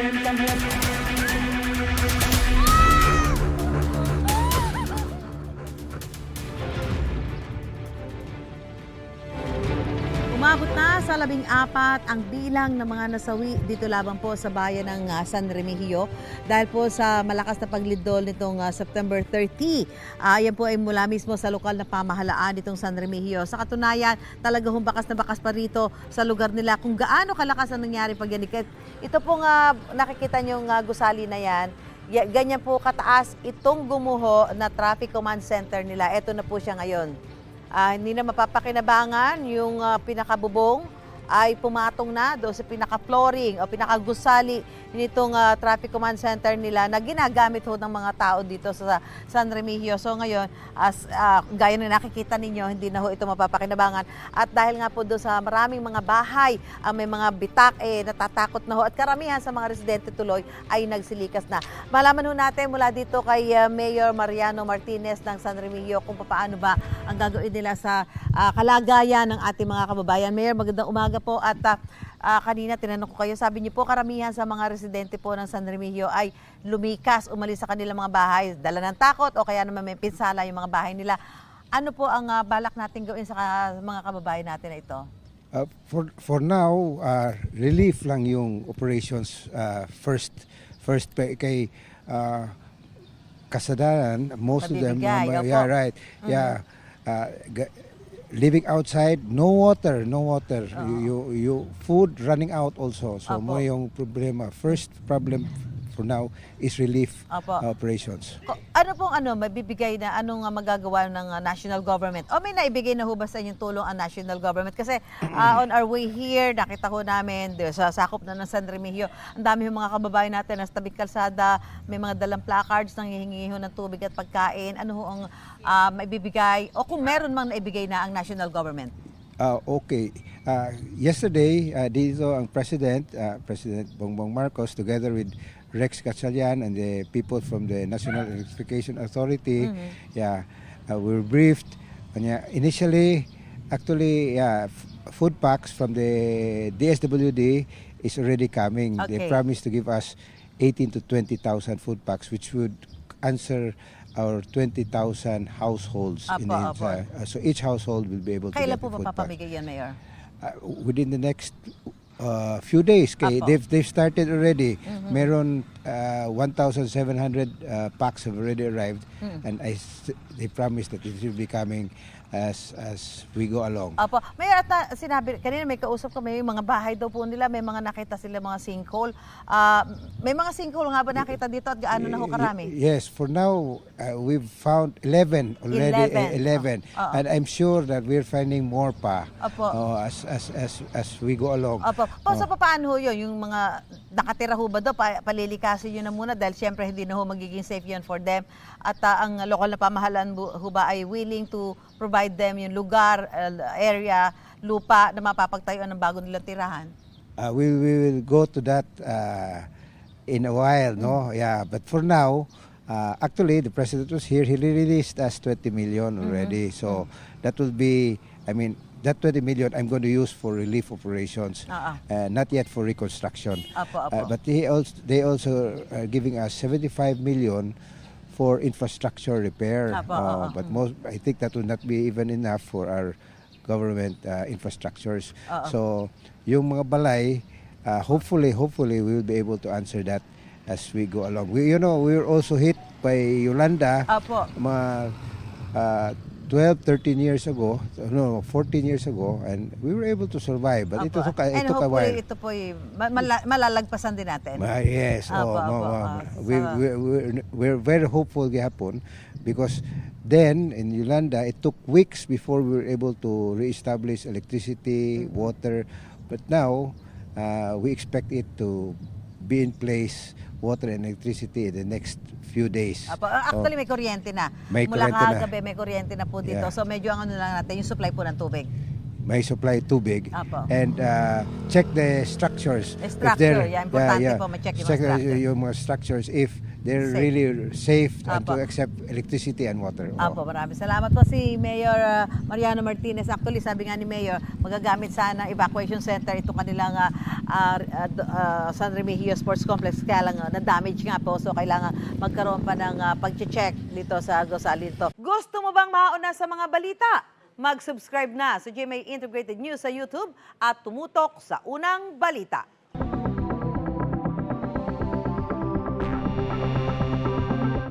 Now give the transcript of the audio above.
Umabot na sa 14 ang bilang ng mga nasawi dito lamang po sa bayan ng San Remigio dahil po sa malakas na paglindol nitong September 30. Yan po ay mula mismo sa lokal na pamahalaan nitong San Remigio. Sa katunayan, talagang bakas na bakas pa rito sa lugar nila kung gaano kalakas ang nangyari pagyanikit. Ito pong nakikita niyong gusali na yan. Ganyan po kataas itong gumuho na traffic command center nila. Ito na po siya ngayon. Hindi na mapapakinabangan yung pinakabubong ay pumatong na doon sa pinaka-flooring o pinaka-gusali nitong traffic command center nila na ginagamit ho ng mga tao dito sa San Remigio. So ngayon, gaya na nakikita ninyo, hindi na ho ito mapapakinabangan. At dahil nga po doon sa maraming mga bahay, may mga bitak, natatakot na ho. At karamihan sa mga residente tuloy ay nagsilikas na. Malaman ho natin mula dito kay Mayor Mariano Martinez ng San Remigio kung paano ba ang gagawin nila sa kalagayan ng ating mga kababayan. Mayor, magandang umaga po at kanina tinanong ko kayo, sabi niyo po karamihan sa mga residente po ng San Remigio ay lumikas, umalis sa kanilang mga bahay, dala ng takot o kaya naman may pinsala yung mga bahay nila. Ano po ang balak natin gawin sa mga kababayan natin na ito? For now, relief lang yung operations first kay kasadanan, most of them, yeah, right, yeah, living outside, no water, you food running out also. So mo yung problema. First problem for now is relief operations. Ano pong mabibigay na anong magagawa ng national government? O may naibigay na ho ba sa inyong tulong ang national government? Kasi on our way here, nakita ko namin sa sakop na ng San Remigio, ang dami yung mga kababayan natin na sa tabing kalsada, may mga dalang placards nang hihingi ho ng tubig at pagkain. Ano ho ang maibibigay o kung meron mang naibigay na ang national government? Okay. Yesterday, dito ang President Bongbong Marcos together with Rex Gatchalian and the people from the National Electrification Authority, we were briefed. Initially, actually, food packs from the DSWD is already coming. Okay. They promised to give us 18 to 20,000 food packs, which would answer our 20,000 households. So each household will be able to Kailan get po a food pack. mapapamigay yan, Mayor? Within the next few days. They've started already. Meron 1,700 packs have already arrived, and they promised that it will be coming as we go along. Apo. Mayor, at sinabi, kanina may kausap ko, may mga bahay daw po nila, may mga nakita sila mga sinkhole. May mga sinkhole nga ba nakita dito at gaano na ho karami? Yes, for now, we've found 11 already. 11. And I'm sure that we're finding more pa as we go along. Apo. So paano ho yun? Yung mga nakatira ho ba doon, palilikasin yun na muna dahil siyempre hindi na ho magiging safe yun for them. At ang lokal na pamahalaan ho ba ay willing to provide them yung lugar, area, lupa na mapapagtayuan ng bago nilang tirahan? We will go to that in a while, no? Yeah, but for now, actually, the President was here. He released us 20 million already. So that will be, that 20 million I'm going to use for relief operations, not yet for reconstruction. But they also are giving us 75 million for infrastructure repair. But I think that will not be even enough for our government infrastructures. So yung mga balay, hopefully we will be able to answer that as we go along. We were also hit by Yolanda mga 12, 13 years ago, 14 years ago, and we were able to survive. But it took a while. Ito po malalagpasan din natin. Yes. We're very hopeful gihapon because then in Yolanda, it took weeks before we were able to reestablish electricity, water. But now, we expect it to be in place, water and electricity in the next few days. Actually, may kuryente na. Mula kagabi, may kuryente na po dito. So medyo ang lang natin, yung supply po ng tubig. May supply tubig. And check the structures. Importante po, ma-check yung mga structure. Yung mga structures, if they're Safe. really safe and Apo. to accept electricity and water. Apo, maraming salamat po si Mayor Mariano Martinez. Actually, sabi nga ni Mayor, magagamit sana evacuation center itong kanilang San Remigio Sports Complex. Kaya lang na-damage nga po. So, kailangan magkaroon pa ng pag-check dito sa Gosalinto. Gusto mo bang mauna sa mga balita? Mag-subscribe na sa GMA Integrated News sa YouTube at tumutok sa unang balita.